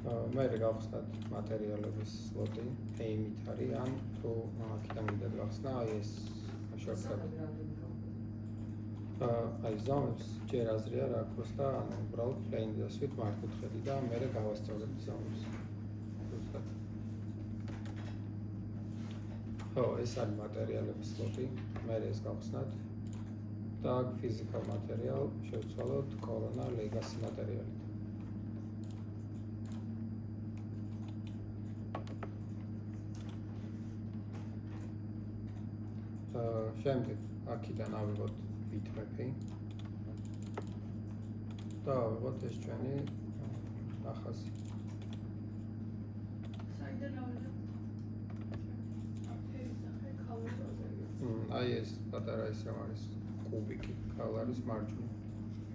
მე გავხსნათ მატერიალების სლოტი aim-ით არის ან თუ აქედან მინდათ გავხსნა აი ეს shortcut აი ზომებს ჯერ აზრი არ აქვს და ანუ უბრალოდ plain დასვით მართკუთხედი და მე გავასწავლებ ზომებს ზუსტად ხო ეს არის მატერიალების სლოტი მე ეს გავხსნათ და physical material შევცვალოთ corona legacy material შემდეგ აქედან ავიღოთ bitmap-ი და ავიღოთ ეს ჩვენი ნახაზი. საიდან ავიღოთ? აი ეს პატარა ის რა არის კუბიკი, კალარის მარჯვნივ.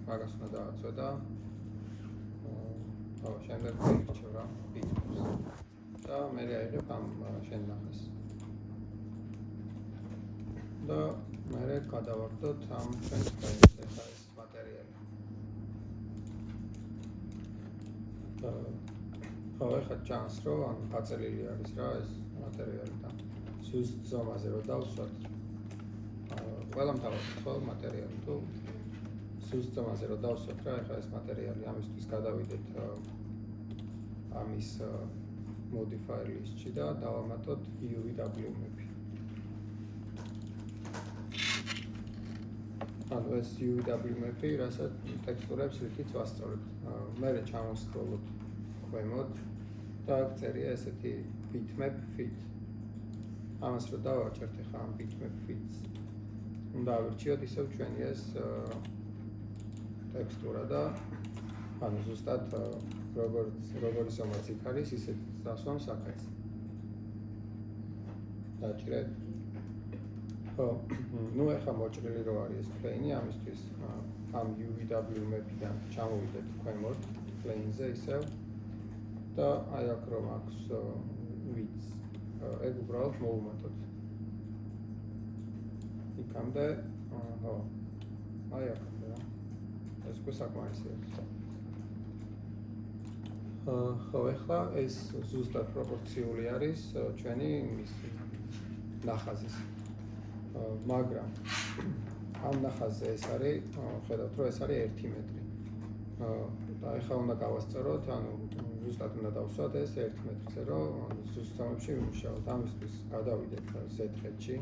მაგას უნდა დავაცვე და შემდეგ ვირჩევ რა bitmaps. და მე აიღებ ამ შენ ნახაზს. და მე გადავაგდოთ ამ ჩვენს ფაილს ახლა ეს მატერიალი. ხო, ახლა ჩანს რომ ან გაწელილი არის რა ეს მატერიალი და ზუსტ ზომაზე რომ დავსვათ. ყველა მთავართ ხო მატერიალი თუ ზუსტ ზომაზე რომ დავსვათ რა ახლა ეს მატერიალი ამისთვის გადავიდეთ ამის modifier list-ში და დავამატოთ UVW-ები. ანუ ეს UVW-ები, რასაც ტექსტურებს რითიც ვასწავლებ. მე ჩამოვსკროლოთ ქვემოთ და წერია ესეთი bitmap fit. ამას რომ დავაჭერთ ახლა ამ bitmap fit-ს. უნდა ავირჩიოთ ისევ ჩვენი ეს ტექსტურა და ანუ ზუსტად როგორი ზომაც იქ არის, ისეთ დასვამს აქაც. დაჭრეთ. ხო, ნუ ახლა მოჭრილი რო არის ეს plane-ი, ამისთვის ამ UVW-მებიდან ჩამოვიდეთ ქვემოთ plane-ზე ისევ და აი აქ რომ აქვს width, ეგ უბრალოდ მოვუმატოთ. იქამდე, ხო, აი აქამდე რა. ეს უკვე საკმარისია. ხო, ახლა ეს ზუსტად პროპორციული არის ჩვენი ნახაზის. მაგრამ ამ ნახაზზე ეს არის, ხედავთ რომ ეს არის 1 მეტრი. და ახლა უნდა გავასწოროთ, ანუ ზუსტად უნდა დავსვათ ეს 1 მეტრზე, რომ ზუსტ ზომებში ვიმუშაოთ. ამისთვის გადავიდეთ Z-ხედში.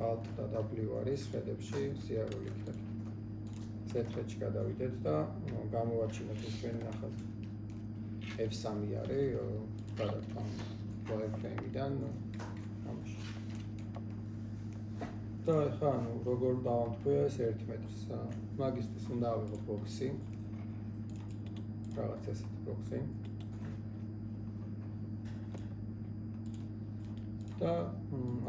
Alt და W არის ხედებში სიარული იქნება. Z-ხედში გადავიდეთ და გამოვაჩინოთ ეს ჩვენი ნახაზი. F3 არის გადავთან wireframe-დან ამაში. და ახლა ანუ როგორ დავამტყვია ეს 1 მეტრს. მაგისთვის უნდა ავიღო ბოქსი. რაღაც ესეთი ბოქსი. და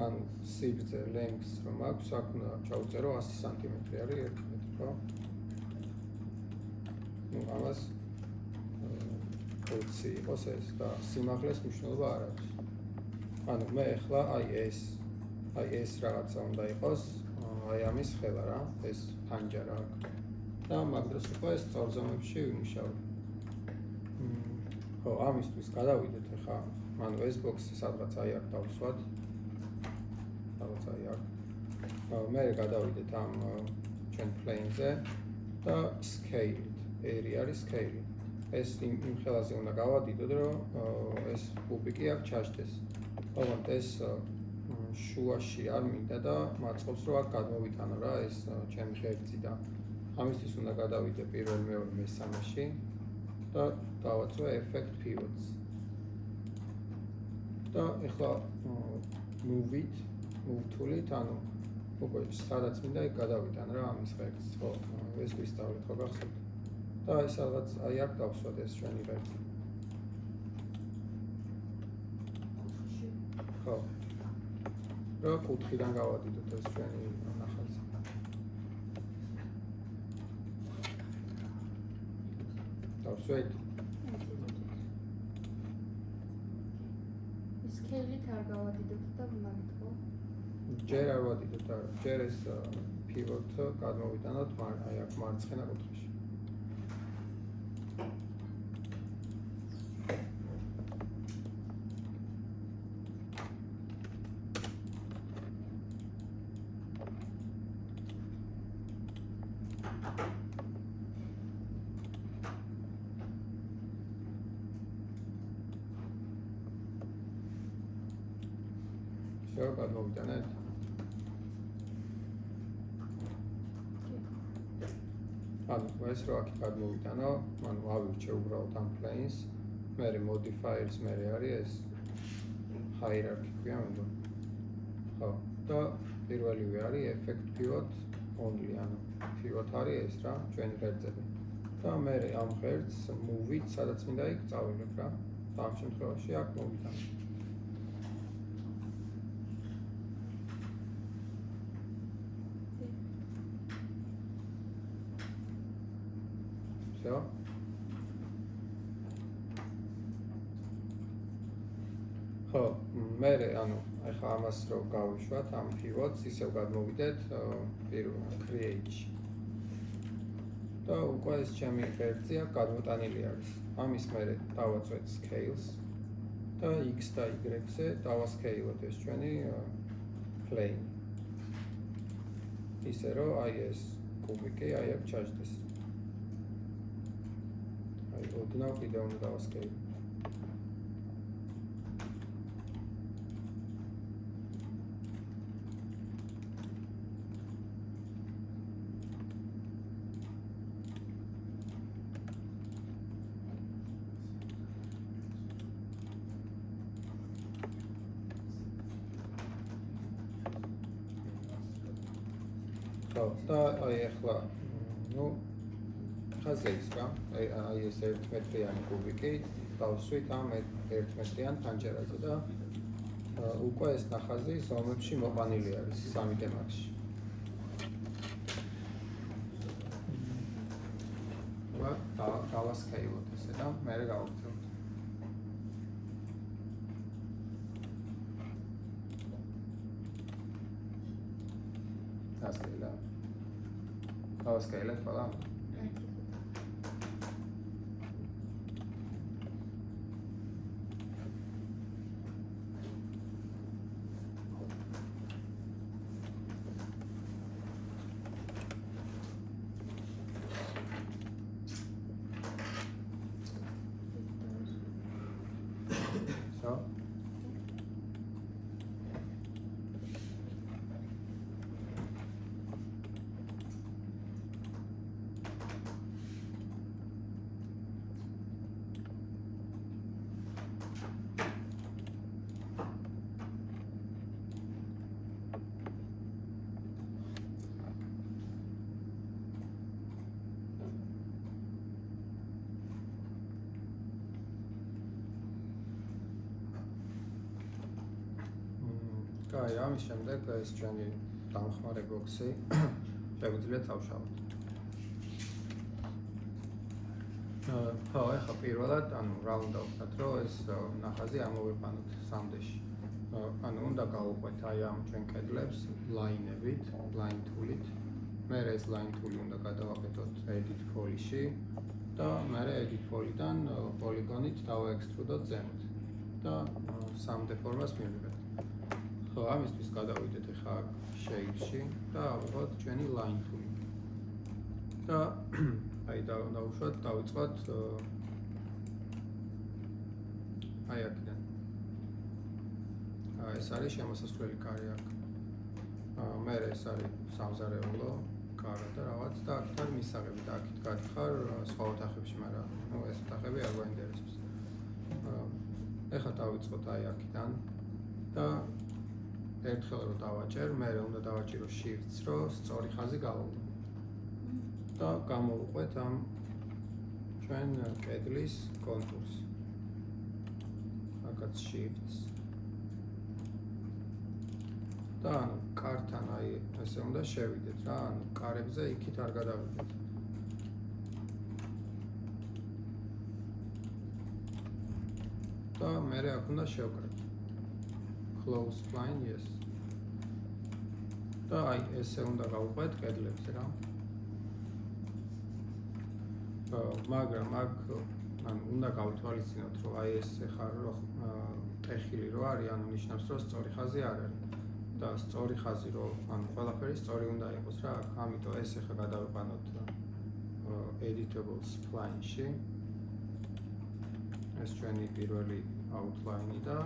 ანუ სიგრძე length რომ აქვს, აქ უნდა ჩავწერო 100 სანტიმეტრი არის 1 მეტრი, ხო? ნუ ამას ხუთი იყოს ეს და სიმაღლეს მნიშვნელობა არ აქვს. ანუ მე ახლა აი ეს რაღაცა უნდა იყოს, აი ამის ხელა რა, ეს ფანჯარა აქ. და მაგ დროს უკვე ეს სწორზომებში ვიმუშავებ. ხო, ამისთვის გადავიდეთ ახლა, ანუ ეს ბოქსი სადღაც აი აქ დავსვათ. სადღაც აი აქ. მე გადავიდეთ ამ ჩვენ plane-ზე და scale-ით. area არის scale. ეს იმ ხელაზე უნდა გავადიდოთ, რომ ეს კუბიკი აქ ჩაჯდეს. ოღონდ ეს შუაში არ მინდა და მაწყობს რომ აქ გადმოვიტანო რა ეს ჩემი ღერძი და ამისთვის უნდა გადავიდე პირველ მეორე მესამეში და დავაწვე effect pivots. და ახლა move tool-ით, ანუ უკვე სადაც მინდა იქ გადავიტან რა ამის ღერძს, ხო, ეს ვისწავლეთ ხო გახსოვთ. და აი სადღაც აი აქ დავსვათ ეს ჩვენი ღერძი. ხო. რა კუთხიდან გავადიდოთ ეს ჩვენი ნახაზი. დავსვეთ. Scale-ით არ გავადიდოთ და მაგით ხო? ჯერ არ ვადიდოთ, არა. ჯერ ეს pivot გადმოვიტანოთ აი აქ მარცხენა კუთხეში. всё, გადმოვიტანეთ. ანუ ეს რო აქ გადმოვიტანო, ანუ ავირჩე უბრალოდ ამ planes, მერე modifiers მერე არის ეს hierarchy ქვია უნდა. ხო, და პირველივე არის effect pivot only, ანუ pivot არის ეს რა, ჩვენი ღერძები. და მერე ამ ღერძს move-ით, სადაც მინდა იქ წავიღებ რა. და ამ შემთხვევაში აქ მოვიტანე. всё. ხო, მერე ანუ ახლა ამას რო გავიშვათ, ამ pivot-ს ისევ გადმოვიდეთ პირველ create-ში. და უკვე ეს ჩემი ღერძი აქ გადმოტანილი არის. ამის მერე დავაწვეთ scales და x და y-ზე დავასკეილოთ ეს ჩვენი plane. ისე რომ აი ეს კუბიკი აი აქ ჩაჯდეს. აი ოდნავ კიდევ უნდა დავასკეილო. ხო, და აი ახლა ნუ ხაზეის რა, აი ეს 1 მეტრიანი კუბიკი დავსვით ამ 1 მეტრიან ფანჯერაზე და უკვე ეს ნახაზი ზომებში მოყვანილი არის 3 ტემაში. და დავასკეილოთ ესე და მერე გავაგრძელებთ. ასკეილა. დავასკეილეთ ყველა. So. აი ამის შემდეგ ეს ჩვენი დამხმარე ბოქსი შეგვიძლია წავშალოთ. ხო, ახლა პირველად ანუ რა უნდა ვქნათ, რომ ეს ნახაზი ამოვეყანოთ სამდეში. ანუ უნდა გავუყვეთ აი ამ ჩვენ კედლებს line-ებით, line tool-ით. მერე ეს line tool-ი უნდა გადავაკეთოთ edit poly-ში და მერე edit poly-დან პოლიგონით დავაექსტრუდოთ ზემოთ და სამ დეფორმას მივიღეთ. ხო, ამისთვის გადავიდეთ ახლა shape-ში და ავიღოთ ჩვენი line tool-ი. და აი დავუშვათ, დავიწყოთ აი აქედან. ეს არის შემოსასვლელი კარი აქ. მერე ეს არის სამზარეულო კარა და რაღაც და აქ არის მისაღები და აქეთ გათხარ სხვა ოთახებში, მაგრამ ნუ ეს ოთახები არ გვაინტერესებს. ახლა დავიწყოთ აი აქედან და ერთხელ რომ დავაჭერ, მერე უნდა დავაჭირო shift-ს, რომ სწორი ხაზი გავუვლო. და გამოვუყვეთ ამ ჩვენ კედლის კონტურს. აქაც shift-ს. და ანუ კართან აი ესე უნდა შევიდეთ რა, ანუ კარებზე იქით არ გადავიდეთ. და მერე აქ უნდა შევკრეთ. Close spline, yes. და აი ესე უნდა გავუყვეთ კედლებზე რა. მაგრამ აქ ანუ უნდა გავითვალისწინოთ, რომ აი ეს ხარ რომ ტეხილი რო არის, ანუ ნიშნავს, რომ სწორი ხაზი არ არის. და სწორი ხაზი რო ანუ ყველაფერი სწორი უნდა იყოს რა. ამიტომ ეს ახლა გადავიყვანოთ editable spline-ში. ეს ჩვენი პირველი outline-ი და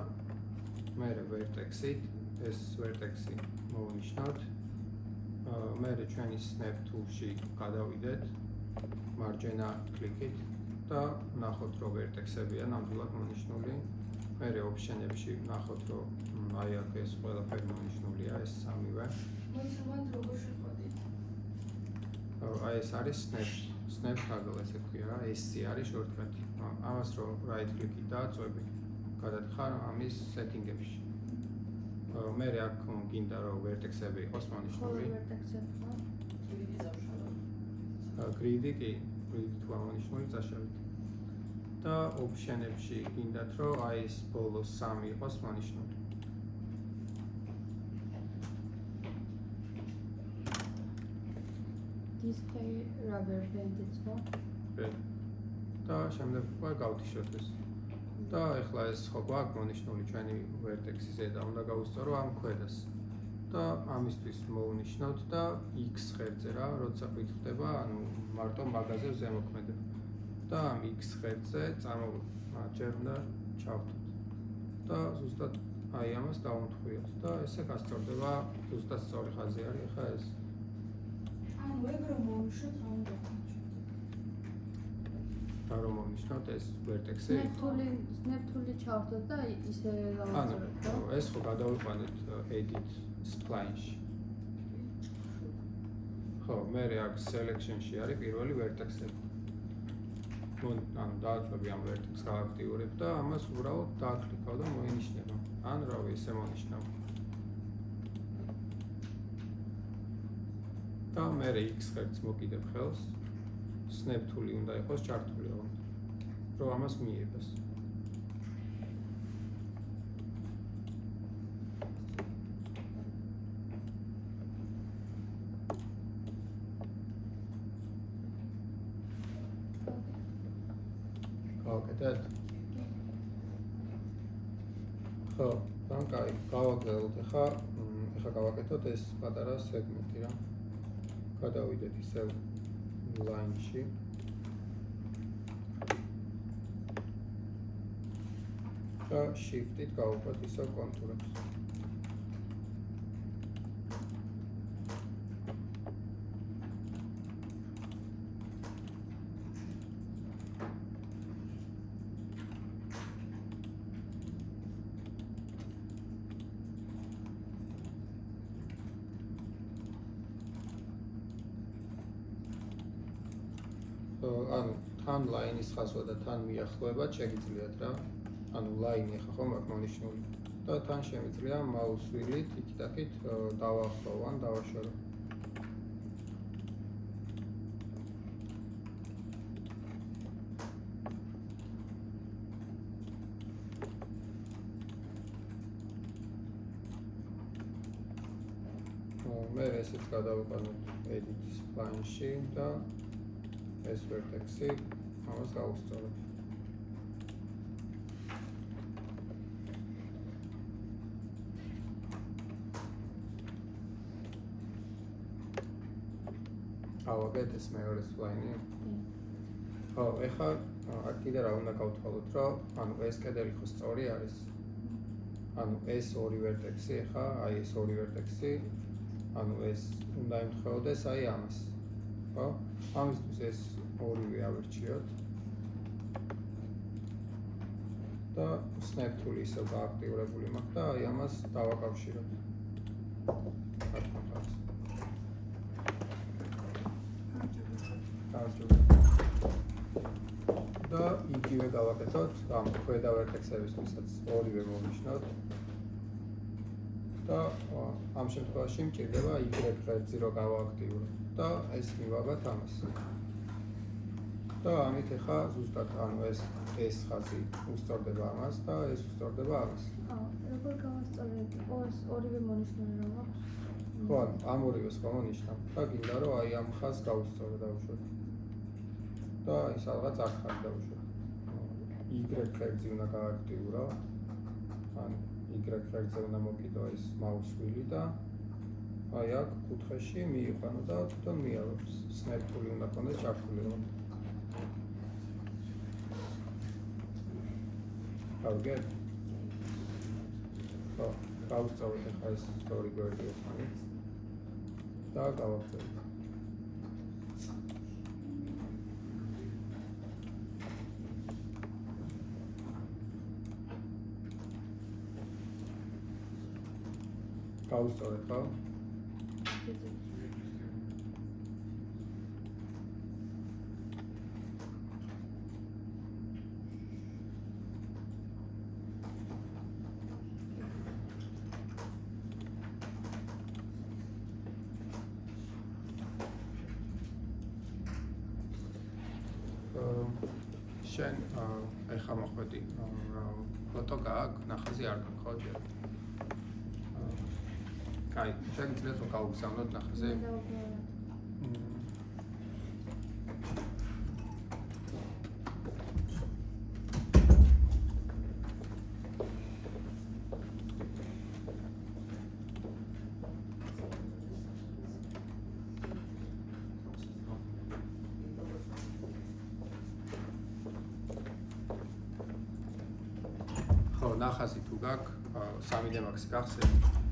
მერე vertex-ით ეს ვერტექსი მოვნიშნოთ. მე ჩვენი snap tool-ში გადავიდეთ, მარჯვენა კლიკით და ნახოთ, რომ ვერტექსებია ნამდვილად მონიშნული. მე option-ებში ნახოთ, რომ აი აქ ეს ყველაფერი მონიშნულია, ეს სამივე. მოსამად როგორ შეხვდით? აი ეს არის snap toggle, ესე ქვია რა, SC არის shortcut-ი. ამას რომ right click-ით დააწვევი, გადადიხარ ამის setting-ებში. მე აქ გინდა რომ ვერტექსები იყოს მონიშნული. გრიდი კი, გრიდი თუ ამონიშნული წაშალით. და option-ებში გინდათ რომ აი ეს ბოლოს 3 იყოს მონიშნული. Display rubber band-იც ხო? და შემდეგ უკვე გავთიშოთ ეს. და ეხლა ეს ხო გვაქვს მონიშნული ჩვენი ვერტექსი ზედა, უნდა გავუსწორო ამ ქვედას. და ამისთვის მოვნიშნოთ და X ღერძზე რა, როცა ვითხრდება, ანუ მარტო მაგაზე ზემოქმედება. და ამ X ღერძზე ჯერ უნდა ჩავთოთ. და ზუსტად აი ამას დავუნთხვიოთ და ესე გასწორდება, ზუსტად სწორი ხაზი არის ახლა ეს. ანუ ეგ რომ მოვუშვით, რა უნდა და რომ მოვნიშნოთ ეს ვერტექსი. snap tool-ი ჩავთოთ და ისე გავაწევთ, ხო? ეს ხო გადავიყვანეთ edit spline-ში. ხო, მე აქ selection-ში არის პირველი ვერტექსები. ანუ დააწვევი ამ ვერტექსს გააქტიურებ და ამას უბრალოდ დააკლიკავ და მოინიშნება. ან რავი, ესე მონიშნავ. და მე X ღერძს მოკიდებ ხელს. snap tool-ი უნდა იყოს ჩართული რომ ამას მიიღოს. გავაკეთეთ? ხო, თან კაი, გავაგრძელოთ ახლა გავაკეთოთ ეს პატარა სეგმენტი რა. გადავიდეთ ისევ line-ში. და shift-ით გავუყვეთ ისევ კონტურებს. ანუ თან line-ის ხაზვა და თან მიახლოება შეგიძლიათ რა. ანუ line-ი ახლა ხომ აქვს მონიშნული და თან შემიძლია mouse wheel-ით იქით-აქით დავახლოვო ან დავაშორო. მე ესეც გადავიყვანოთ edit spline-ში და ეს ვერტექსი ამას გავუსწორებ. გავაკეთეთ ეს მეორე spline-ი. ხო, ეხლა აქ კიდე რა უნდა გავთვალოთ, რომ ანუ ეს კედელი ხო სწორი არის. ანუ ეს ორი ვერტექსი ეხლა, აი ეს ორი ვერტექსი, ანუ ეს უნდა ემთხვეოდეს აი ამას. ხო? ამისთვის ეს ორივე ავირჩიოთ. და snap tool-ი ისევ გააქტიურებული მაქვს და აი ამას დავაკავშიროთ. და იგივე გავაკეთოთ ამ ქვედა ვერტექსებისთვისაც ორივე მოვნიშნოთ. და ამ შემთხვევაში მჭირდება Y ღერძი რო გავააქტიუროთ და ეს მივაბათ ამას. და ამით ახლა ზუსტად ანუ ეს ხაზი უსწორდება ამას და ეს უსწორდება ამას. როგორ გავასწორებ? ორივე მონიშნული რომ აქვს? ხო, ამ ორივეს ხო მონიშნავ და გინდა რომ აი ამ ხაზს გავუსწორო დავუშვებ. და ის რაღაც აქ ხარ დავუშვებ. Y ღერძი უნდა გააქტიურო. ან Y ღერძზე უნდა მოკიდო ეს mouse wheel-ი და აი აქ კუთხეში მიიყვანო და თვითონ მიავებს. snap tool-ი უნდა ქონდეს ჩართული რომ. გავიგეთ? ხო. გავუსწავლოთ ახლა ეს ორი გვერდი ერთმანეთს და გავაგრძელოთ. გავუსწავლეთ ხო? შენ ეხლა მოხვედი ფოტო გააქვს, ნახაზი არ გაქვს ხო ჯერ? კაი, შეგიძლიათ რომ გავუგზავნოთ ნახაზი? ხო, ნახაზი თუ გაქვს, 3D Max გახსენე.